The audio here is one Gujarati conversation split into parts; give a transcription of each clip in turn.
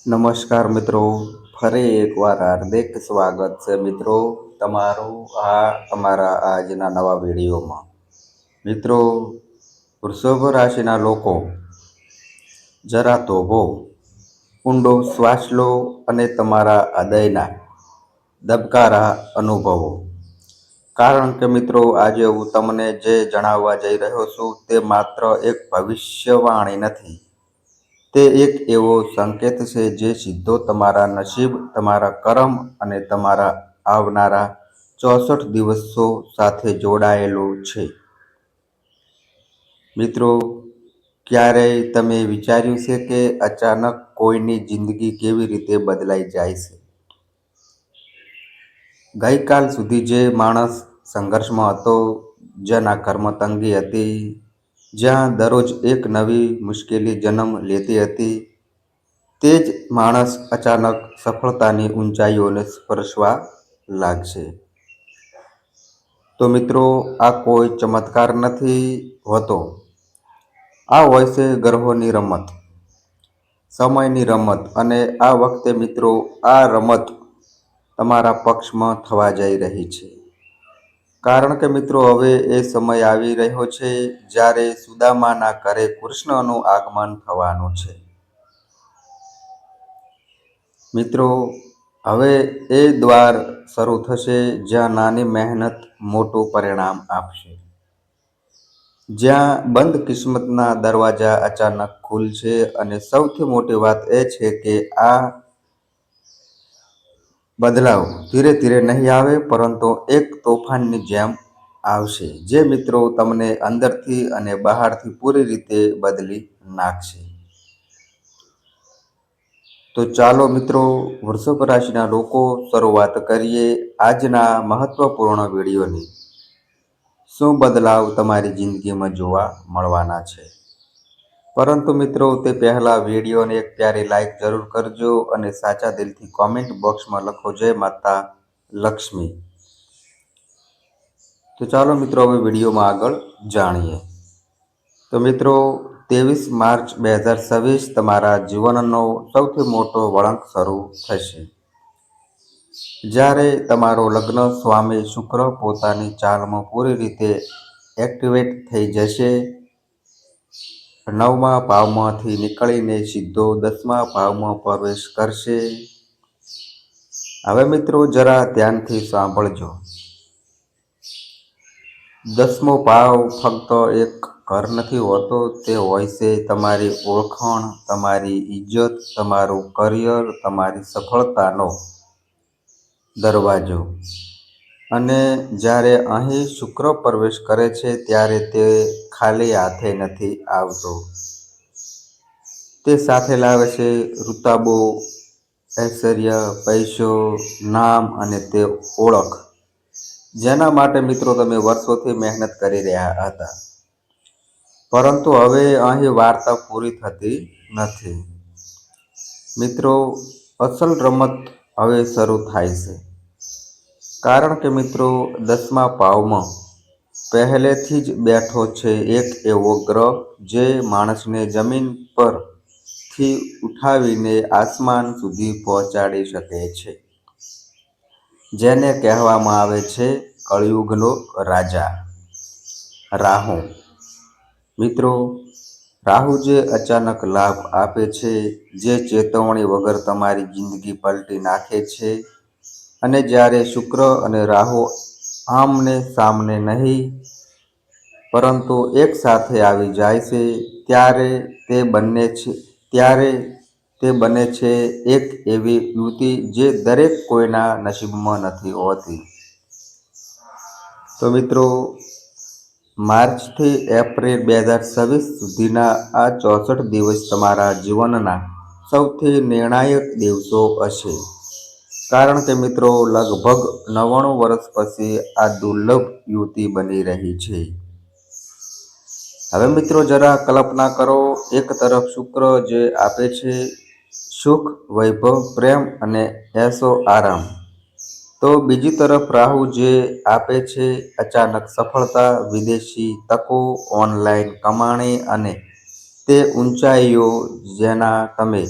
નમસ્કાર મિત્રો, ફરી એકવાર હાર્દિક સ્વાગત છે મિત્રો તમારું અમારા આજના નવા વિડીયોમાં. મિત્રો, વૃષભ રાશિના લોકો જરા તોભો ઊંડો શ્વાસ લો અને તમારા હૃદયના ધબકારા અનુભવો. કારણ કે મિત્રો, આજે હું તમને જે જણાવવા જઈ રહ્યો છું તે માત્ર એક ભવિષ્યવાણી નથી. તે એક એવો સંકેત છે જે સીધો તમારા નસીબ, તમારા કર્મ અને તમારા આવનારા 64 દિવસો સાથે જોડાયેલો છે. મિત્રો, ક્યારેય તમે વિચાર્યું છે કે અચાનક કોઈની જિંદગી કેવી રીતે બદલાઈ જાય છે? ગઈકાલ સુધી જે માણસ સંઘર્ષમાં હતો, જેના ઘરમાં તંગી હતી, જ્યાં દરરોજ એક નવી મુશ્કેલી જન્મ લેતી હતી, તે જ માણસ અચાનક સફળતાની ઊંચાઈઓને સ્પર્શવા લાગશે. તો મિત્રો, આ કોઈ ચમત્કાર નથી હોતો. આ હોય છે ગ્રહોની રમત, સમયની રમત, અને આ વખતે મિત્રો આ રમત તમારા પક્ષમાં થવા જઈ રહી છે. કારણ કે મિત્રો, હવે એ સમય આવી રહ્યો છે જ્યારે સુદામાના ઘરે કૃષ્ણનું આગમન થવાનું છે. મિત્રો, હવે એ દ્વાર શરૂ થશે જ્યાં નાની મહેનત મોટું પરિણામ આપશે, જ્યાં બંધ કિસ્મતના દરવાજા અચાનક ખુલશે. અને સૌથી મોટી વાત એ છે કે આ બદલાવ ધીરે ધીરે નહીં આવે, પરંતુ એક તોફાનની જેમ આવશે, જે મિત્રો તમને અંદરથી અને બહારથી પૂરી રીતે બદલી નાખશે. તો ચાલો મિત્રો, વૃષભ રાશિના લોકો, શરૂઆત કરીએ આજના મહત્વપૂર્ણ વિડીયોની. શું બદલાવ તમારી જિંદગીમાં જોવા મળવાના છે? પરંતુ મિત્રો, તે પહેલાં વિડીયોને એક પ્યારી લાઈક જરૂર કરજો અને સાચા દિલથી કોમેન્ટ બોક્સમાં લખો જય માતા લક્ષ્મી. તો ચાલો મિત્રો, હવે વિડીયોમાં આગળ જાણીએ. તો મિત્રો, 23 માર્ચ 2026 તમારા જીવનનો સૌથી મોટો વળાંક શરૂ થશે, જ્યારે તમારો લગ્ન સ્વામી શુક્ર પોતાની ચાલમાં પૂરી રીતે એક્ટિવેટ થઈ જશે. 9મા ભાવમાંથી નીકળીને સીધો 10મા ભાવમાં પ્રવેશ કરશે. હવે મિત્રો, જરા ધ્યાનથી સાંભળજો. 10મો ભાવ ફક્ત એક ઘર નથી હોતો, તે હોય છે તમારી ઓળખાણ, તમારી ઇજ્જત, તમારું કરિયર, તમારી સફળતાનો દરવાજો. અને જ્યારે અહીં શુક્ર પ્રવેશ કરે છે ત્યારે તે ખાલી હાથે નથી આવતો. તે સાથે લાવે છે રુતબો, ઐશ્વર્ય, પૈસો, નામ અને તે ઓળખ જેના માટે મિત્રો તમે વર્ષોથી મહેનત કરી રહ્યા હતા. પરંતુ હવે અહીં વાર્તા પૂરી થતી નથી. મિત્રો, અસલ રમત હવે શરૂ થાય છે. કારણ કે મિત્રો, 10મા ભાવમાં પહેલેથી જ બેઠો છે એક એવો ગ્રહ જે માણસને જમીન પરથી ઉઠાવીને આસમાન સુધી પહોંચાડી શકે છે, જેને કહેવામાં આવે છે કળિયુગનો રાજા, રાહુ. મિત્રો, રાહુ જે અચાનક લાભ આપે છે, જે ચેતવણી વગર તમારી જિંદગી પલટી નાખે છે. અને જ્યારે શુક્ર અને રાહુ આમને સામને નહીં, પરંતુ એક સાથે આવી જાય છે, ત્યારે તે બને છે એક એવી યુવતી જે દરેક કોઈના નસીબમાં નથી હોતી. તો મિત્રો, માર્ચથી એપ્રિલ 2026 સુધીના આ 64 દિવસ તમારા જીવનના સૌથી નિર્ણાયક દિવસો હશે. કારણ કે મિત્રો, લગભગ 99 વર્ષ પછી આ દુર્લભ યુવતી બની રહી છે. હવે મિત્રો, જરા કલ્પના કરો, એક તરફ શુક્ર જે આપે છે સુખ, વૈભવ, પ્રેમ અને એશો આરામ, તો બીજી તરફ રાહુ જે આપે છે અચાનક સફળતા, વિદેશી તકો, ઓનલાઈન કમાણી અને તે ઊંચાઈઓ જેના તમે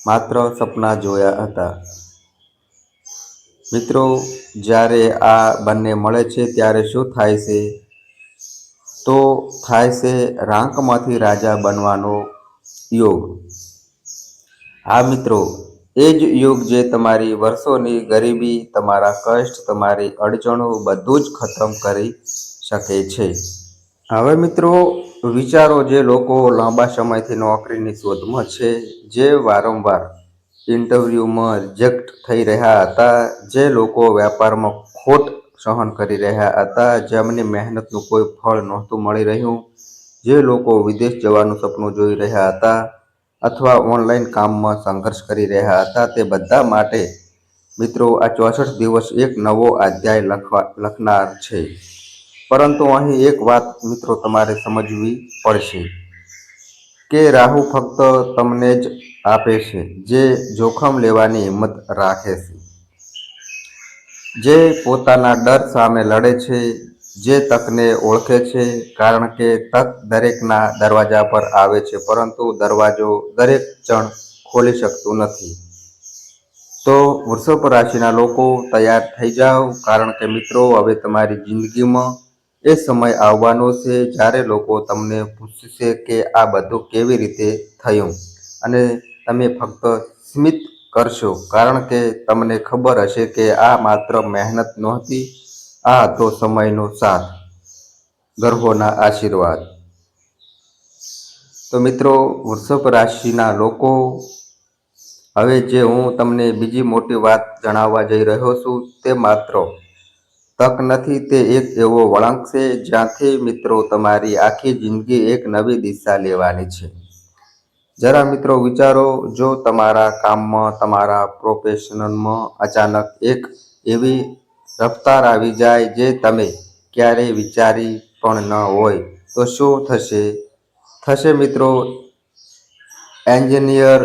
માત્ર સપના જોયા હતા. મિત્રો, જ્યારે આ બંને મળે છે ત્યારે શું થાય છે? તો થાય છે રાંકમાંથી રાજા બનવાનો યોગ. હા મિત્રો, એ જ યોગ જે તમારી વર્ષોની ગરીબી, તમારા કષ્ટ, તમારી અડચણો બધું જ ખતમ કરી શકે છે. હવે મિત્રો વિચારો, જે લોકો લાંબા સમયથી નોકરીની શોધમાં છે, જે વારંવાર ઇન્ટરવ્યૂમાં રિજેક્ટ થઈ રહ્યા હતા, જે લોકો વેપારમાં ખોટ સહન કરી રહ્યા હતા, જેમની મહેનતનું કોઈ ફળ નહોતું મળી રહ્યું, જે લોકો વિદેશ જવાનું સપનું જોઈ રહ્યા હતા અથવા ઓનલાઈન કામમાં સંઘર્ષ કરી રહ્યા હતા, તે બધા માટે મિત્રો આ 64 દિવસ એક નવો અધ્યાય લખનાર છે. પરંતુ અહીં એક વાત મિત્રો તમારે સમજવી પડશે કે રાહુ ફક્ત તમને જ આપે છે જે જોખમ લેવાની હિંમત રાખે છે, જે પોતાના ડર સામે લડે છે, જે તકને ઓળખે છે. કારણ કે તક દરેકના દરવાજા પર આવે છે, પરંતુ દરવાજો દરેક જણ ખોલી શકતું નથી. તો વૃષભ રાશિના લોકો તૈયાર થઈ જાઓ, કારણ કે મિત્રો હવે તમારી જિંદગીમાં એ સમય આવવાનો છે જ્યારે લોકો તમને પૂછશે કે આ બધું કેવી રીતે થયું, અને તમે ફક્ત સ્મિત કરશો, કારણ કે તમને ખબર હશે કે આ માત્ર મહેનત નહોતી, આ હતો સમયનો સાથ, ગ્રહોના આશીર્વાદ. તો મિત્રો વૃષભ રાશિના લોકો, હવે જે હું તમને બીજી મોટી વાત જણાવવા જઈ રહ્યો છું, તે માત્ર તક નથી, તે એક એવો વળાંક છે જ્યાંથી મિત્રો તમારી આખી જિંદગી એક નવી દિશા લેવાની છે. જરા મિત્રો વિચારો, જો તમારા કામમાં, તમારા પ્રોફેશનમાં અચાનક એક એવી રફતાર આવી જાય જે તમે ક્યારેય વિચારી પણ ન હોય, તો શું થશે મિત્રો? એન્જિનિયર,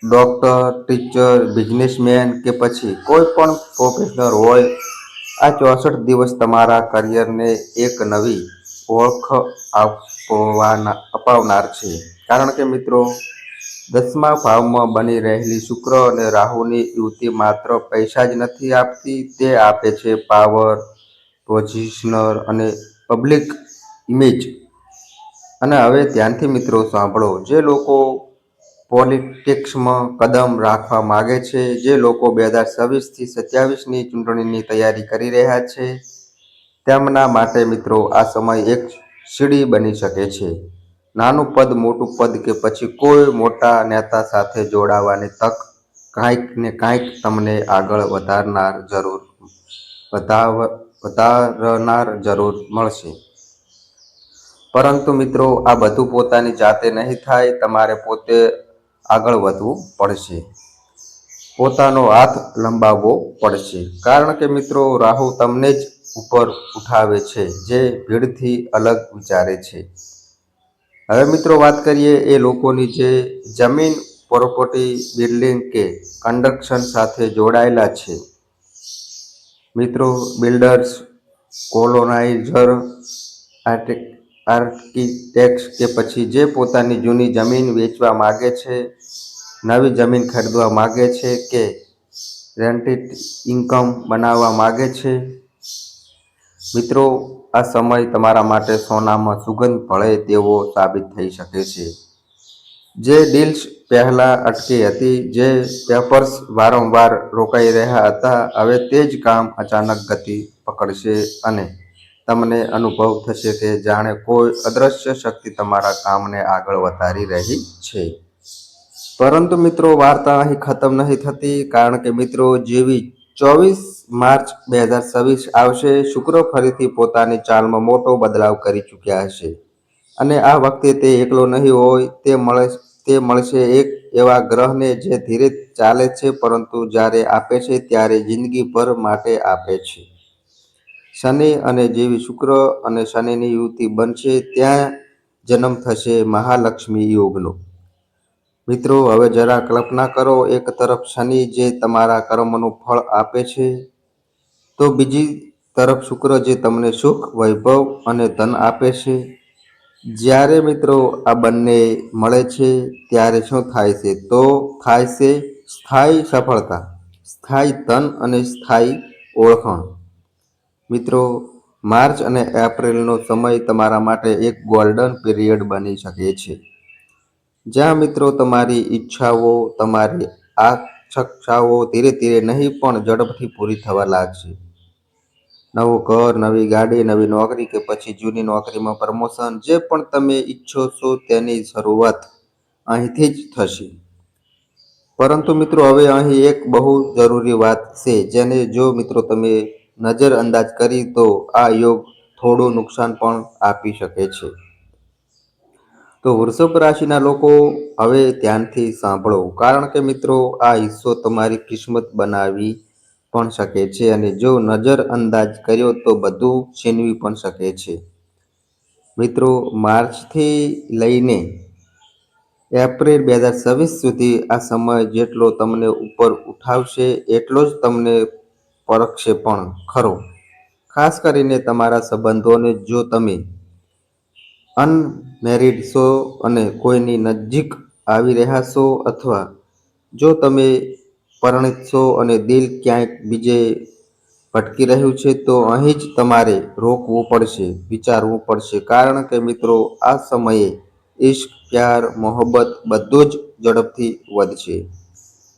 ડૉક્ટર, ટીચર, બિઝનેસમેન કે પછી કોઈ પણ પ્રોફેશનલ હોય, આ 64 દિવસ તમારા કરિયરને એક નવી ઓળખ અપાવનાર છે. કારણ કે મિત્રો 10મા ભાવમાં બની રહેલી શુક્ર અને રાહુની યુતિ માત્ર પૈસા જ નથી આપતી, તે આપે છે પાવર, પોઝિશનર અને પબ્લિક ઇમેજ. અને હવે ધ્યાનથી મિત્રો સાંભળો, જે લોકો પોલિટિક્સમાં કદમ રાખવા માગે છે, જે લોકો 2026થી 27ની ચૂંટણીની તૈયારી કરી રહ્યા છે, તેમના માટે મિત્રો આ સમય એક સીડી બની શકે છે. નાનું પદ, મોટું પદ કે પછી કોઈ મોટા નેતા સાથે જોડાવાની તક, કાંઈક ને કાંઈક તમને આગળ વધારનાર જરૂર મળશે. પરંતુ મિત્રો આ બધું પોતાની જાતે નહીં થાય, તમારે પોતે આગળ વધવું પડશે, પોતાનો હાથ લંબાવવો પડશે. કારણ કે મિત્રો રાહુ તમને જ ઉપર ઉઠાવે છે, જે ભીડથી અલગ વિચારે છે. હવે મિત્રો વાત કરીએ એ લોકોની જે જમીન, પ્રોપર્ટી, બિલ્ડિંગ કે કન્સ્ટ્રક્શન સાથે જોડાયેલા છે. મિત્રો બિલ્ડર્સ, કોલોનાઇઝર, આર્કિટેક્ટ્સ કે પછી જે પોતાની જૂની જમીન વેચવા માગે છે, નવી જમીન ખરીદવા માગે છે કે રેન્ટેડ ઇન્કમ બનાવવા માગે છે. મિત્રો આ સમય તમારા માટે સોનામાં સુગંધ ભળે તેવો સાબિત થઈ શકે છે. જે ડીલ્સ પહેલાં અટકી હતી, જે પેપર્સ વારંવાર રોકાઈ રહ્યા હતા, હવે તે જ કામ અચાનક ગતિ પકડશે અને તમને અનુભવ થશે કે જાણે કોઈ અદૃશ્ય શક્તિ તમારા કામને આગળ વધારી રહી છે. પરંતુ મિત્રો વાર્તા અહીં ખતમ નહીં થતી, કારણ કે મિત્રો જેવી 24 માર્ચ 2026 આવશે, શુક્ર ફરીથી પોતાની ચાલમાં મોટો બદલાવ કરી ચૂક્યા હશે. અને આ વખતે તે એકલો નહીં હોય, તે મળશે એક એવા ગ્રહને જે ધીરે ચાલે છે, પરંતુ જ્યારે આપે છે ત્યારે જિંદગીભર માટે આપે છે. શનિ અને જેવી શુક્ર અને શનિની યુતિ બનશે, ત્યાં જન્મ થશે મહાલક્ષ્મી યોગનો. મિત્રો હવે જરા કલ્પના કરો, એક તરફ શનિ જે તમારા કર્મનું ફળ આપે છે, તો બીજી તરફ શુક્ર જે તમને સુખ, વૈભવ અને ધન આપે છે. જ્યારે મિત્રો આ બંને મળે છે ત્યારે શું થાય છે? તો થાય છે સ્થાયી સફળતા, સ્થાયી ધન અને સ્થાયી ઓળખાણ. મિત્રો, માર્ચ અને એપ્રિલનો સમય તમારા માટે એક ગોલ્ડન પીરિયડ બની શકે છે, જ્યાં મિત્રો તમારી ઈચ્છાઓ, તમારી આકાંક્ષાઓ ધીરે ધીરે નહીં પણ ઝડપથી પૂરી થવા લાગશે. નવું ઘર, નવી ગાડી, નવી નોકરી કે પછી જૂની નોકરીમાં પ્રમોશન, જે પણ તમે ઈચ્છો છો તેની શરૂઆત અહીંથી જ થશે. પરંતુ મિત્રો હવે અહીં એક બહુ જરૂરી વાત છે, જેને જો મિત્રો તમે નજરઅંદાજ કરી તો આ યોગ થોડું નુકસાન પણ આપી શકે છે. તો વૃષભ રાશિના લોકો હવે ધ્યાનથી સાંભળો, કારણ કે મિત્રો આ હિસ્સો તમારી કિસ્મત બનાવી પણ શકે છે અને જો નજરઅંદાજ કર્યો તો બધું છીનવી પણ શકે છે. મિત્રો, માર્ચથી લઈને એપ્રિલ 2026 સુધી આ સમય જેટલો તમને ઉપર ઉઠાવશે એટલો જ તમને પરખશે પણ ખરો. ખાસ કરીને તમારા સંબંધોને. જો તમે અનમેરિડ છો અને કોઈની નજીક આવી રહ્યા છો, અથવા જો તમે પરિણીત છો અને દિલ ક્યાંક બીજે ભટકી રહ્યું છે, તો અહીં જ તમારે રોકવું પડશે, વિચારવું પડશે, કારણ કે મિત્રો આ સમયે ઇશ્ક, પ્યાર, મોહબ્બત બધું જ ઝડપથી વધશે.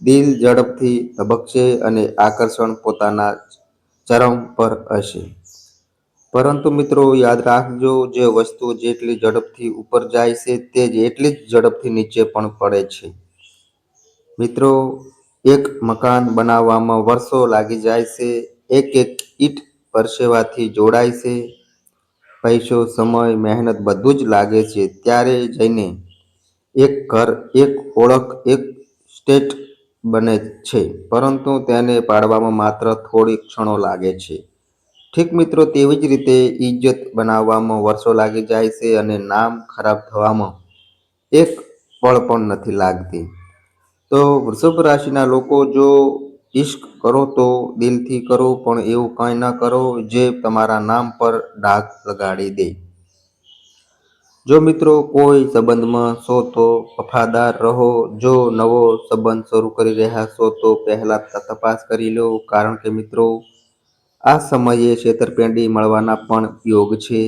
દિલ ઝડપથી ધબકશે અને આકર્ષણ પોતાના ચરમ પર હશે. પરંતુ મિત્રો યાદ રાખજો, જે વસ્તુ જેટલી ઝડપથી ઉપર જાય છે તે જ એટલી જ ઝડપથી નીચે પણ પડે છે. મિત્રો, એક મકાન બનાવવામાં વર્ષો લાગી જાય છે. એક એક ઈંટ પરસેવાથી જોડાય છે. પૈસો, સમય, મહેનત બધું જ લાગે છે ત્યારે જઈને એક ઘર, એક ઓળખ, એક સ્ટેટ બને છે. પરંતુ તેને પાડવામાં માત્ર થોડી ક્ષણો લાગે છે. ઠીક મિત્રો, તેવી જ રીતે ઇજ્જત બનાવવામાં વર્ષો લાગી જાય છે અને નામ ખરાબ થવામાં એક પળ પણ નથી લાગતી. તો વૃષભ રાશિના લોકો, જો ઇશ્ક કરો તો દિલથી કરો, પણ એવું કંઈ ન કરો જે તમારા નામ પર ડાઘ લગાડી દે. જો મિત્રો કોઈ સંબંધમાં છો તો વફાદાર રહો. જો નવો સંબંધ શરૂ કરી રહ્યા છો તો પહેલા તપાસ કરી લો, કારણ કે મિત્રો આ સમયે છેતરપિંડી મળવાના પણ યોગ છે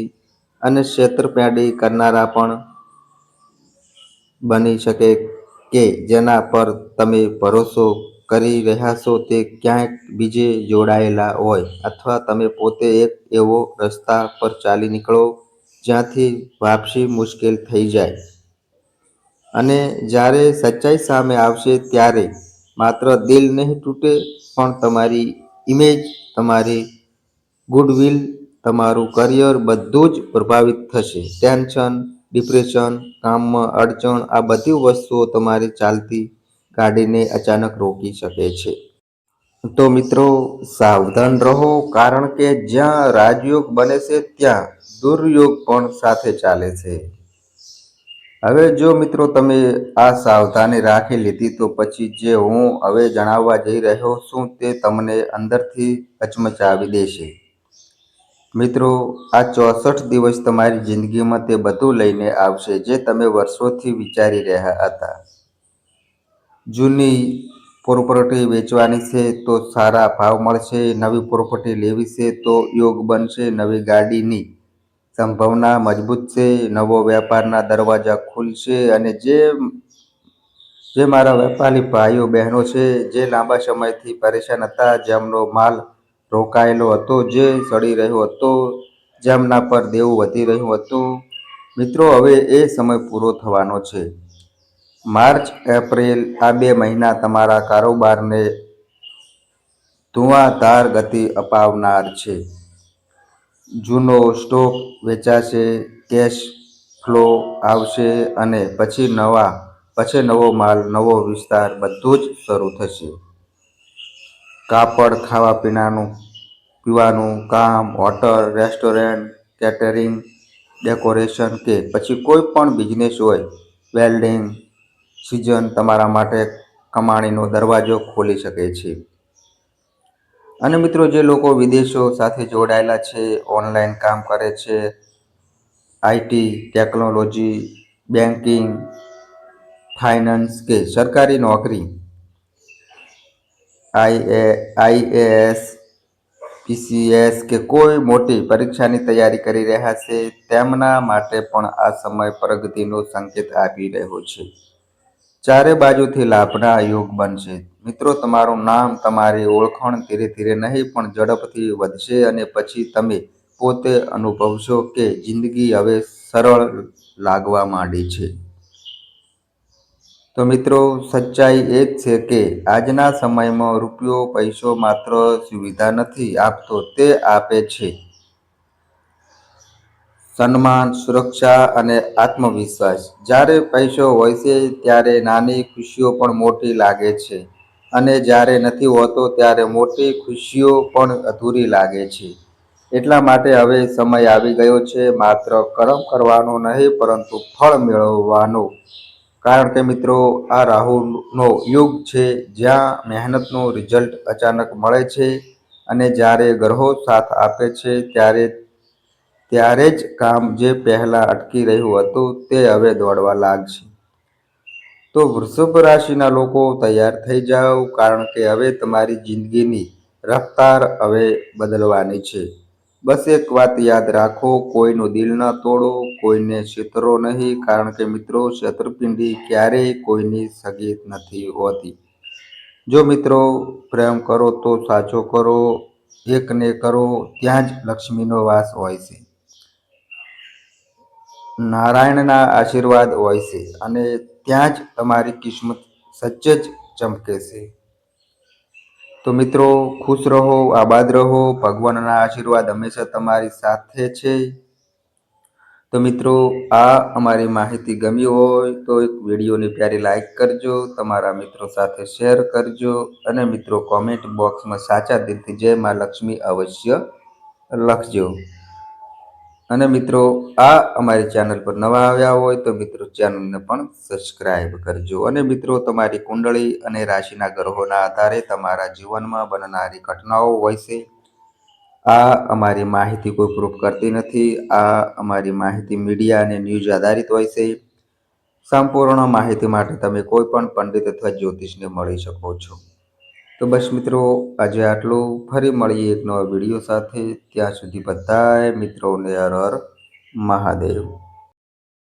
અને છેતરપિંડી કરનારા પણ બની શકે કે જેના પર તમે ભરોસો કરી રહ્યા છો તે ક્યાંક બીજે જોડાયેલા હોય, અથવા તમે પોતે એક એવો રસ્તા પર ચાલી નીકળો જ્યાંથી વાપસી મુશ્કેલ થઈ જાય. અને જ્યારે સચ્ચાઈ સામે આવશે ત્યારે માત્ર દિલ નહીં તૂટે, પણ તમારી ઇમેજ, તમારી ગુડવિલ, તમારું કરિયર બધું જ પ્રભાવિત થશે. ટેન્શન, ડિપ્રેશન, કામમાં અડચણ, આ બધી વસ્તુઓ તમારી ચાલતી ગાડીને અચાનક રોકી શકે છે. તો મિત્રો સાવધાન રહો, કારણ કે જ્યાં રાજયોગ બને છે ત્યાં દુર્યોગ પણ સાથે ચાલે છે. હવે જો મિત્રો તમે આ સાવધાની રાખી લીધી તો પછી જે હું હવે જણાવવા જઈ રહ્યો છું તે તમને અંદરથી હચમચાવી દેશે. મિત્રો, આ 64 દિવસ તમારી જિંદગીમાં તે બધું લઈને આવશે જે તમે વર્ષોથી વિચારી રહ્યા હતા. જૂની પ્રોપર્ટી વેચવાની છે તો સારા ભાવ મળશે. નવી પ્રોપર્ટી લેવી છે તો યોગ બનશે. નવી ગાડીની સંભાવના મજબૂત છે. નવો વેપારના દરવાજા ખુલશે. અને જે મારા વેપારી ભાઈઓ બહેનો છે, જે લાંબા સમયથી પરેશાન હતા, જેમનો માલ રોકાયેલો હતો, જે સડી રહ્યો હતો, જેમના પર દેવું વધી રહ્યું હતું, મિત્રો હવે એ સમય પૂરો થવાનો છે. માર્ચ, એપ્રિલ આ 2 મહિના તમારા કારોબારને ધુઆંધાર ગતિ અપાવનાર છે. જૂનો સ્ટોક વેચાશે, કેશ ફ્લો આવશે અને પછી નવો માલ, નવો વિસ્તાર બધું જ શરૂ થશે. કાપડ, ખાવા પીવાનું કામ, હોટલ, રેસ્ટોરન્ટ, કેટરિંગ, ડેકોરેશન કે પછી કોઈ પણ બિઝનેસ હોય, વેલ્ડિંગ સિઝન તમારા માટે કમાણીનો દરવાજો ખોલી શકે છે. અને મિત્રો જે લોકો વિદેશો સાથે જોડાયેલા છે, ઓનલાઈન કામ કરે છે, આઈટી, ટેકનોલોજી, બેન્કિંગ, ફાઇનાન્સ કે સરકારી નોકરી, આઈએએસ, પીસીએસ કે કોઈ મોટી પરીક્ષાની તૈયારી કરી રહ્યા છે તેમના માટે પણ આ સમય પ્રગતિનો સંકેત આપી રહ્યો છે. ચારે બાજુથી લાભના યોગ બનશે. મિત્રો, તમારું નામ, તમારી ઓળખાણ ધીરે ધીરે નહીં પણ ઝડપથી વધશે અને પછી તમે પોતે અનુભવશો કે જિંદગી હવે સરળ લાગવા માંડી છે. તો મિત્રો, સચ્ચાઈ એ જ છે કે આજના સમયમાં રૂપિયો પૈસો માત્ર સુવિધા નથી આપતો, તે આપે છે સન્માન, સુરક્ષા અને આત્મવિશ્વાસ. જ્યારે પૈસો હોય છે ત્યારે નાની ખુશીઓ પણ મોટી લાગે છે અને જ્યારે નથી હોતો ત્યારે મોટી ખુશીઓ પણ અધૂરી લાગે છે. એટલા માટે હવે સમય આવી ગયો છે માત્ર કર્મ કરવાનો નહીં પરંતુ ફળ મેળવવાનો. કારણ કે મિત્રો, આ રાહુનો યુગ છે જ્યાં મહેનતનું રિઝલ્ટ અચાનક મળે છે અને જ્યારે ગ્રહો સાથ આપે છે ત્યારે જ કામ જે પહેલા અટકી રહ્યું હતું તે હવે દોડવા લાગશે. તો વૃષભ રાશિના લોકો તૈયાર થઈ જાઓ, કારણ કે હવે તમારી જિંદગીની રફતાર હવે બદલવાની છે. બસ એક વાત યાદ રાખો, કોઈનું દિલ ન તોડો, કોઈને છેતરો નહીં, કારણ કે મિત્રો, છેતરપિંડી ક્યારેય કોઈની સગી નથી હોતી. જો મિત્રો પ્રેમ કરો તો સાચો કરો, એકને કરો, ત્યાં જ લક્ષ્મીનો વાસ હોય છે, નારાયણના આશીર્વાદ હોય છે અને ત્યાં જ તમારી કિસ્મત સચ્ચે જ ચમકે છે. તો મિત્રો, ખુશ રહો, આબાદ રહો, ભગવાનના આશીર્વાદ હંમેશા તમારી સાથે છે. તો મિત્રો, આ અમારી માહિતી ગમી હોય તો એક વિડીયોની પ્યારી લાઈક કરજો, તમારા મિત્રો સાથે શેર કરજો અને મિત્રો કોમેન્ટ બોક્સમાં સાચા દિલથી જય મા લક્ષ્મી અવશ્ય લખજો. અને મિત્રો, આ અમારી ચેનલ પર નવા આવ્યા હોય તો મિત્રો ચેનલને પણ સબસ્ક્રાઈબ કરજો. અને મિત્રો, તમારી કુંડળી અને રાશિના ગ્રહોના આધારે તમારા જીવનમાં બનનારી ઘટનાઓ હોય છે. આ અમારી માહિતી કોઈ પ્રૂફ કરતી નથી. આ અમારી માહિતી મીડિયા અને ન્યૂઝ આધારિત હોય છે. સંપૂર્ણ માહિતી માટે તમે કોઈ પણ પંડિત અથવા જ્યોતિષને મળી શકો છો. તો બસ મિત્રો, આજે આટલું. ફરી મળીએ એક નવા વિડીયો સાથે. ત્યાં સુધી બધાય મિત્રોને હર હર મહાદેવ.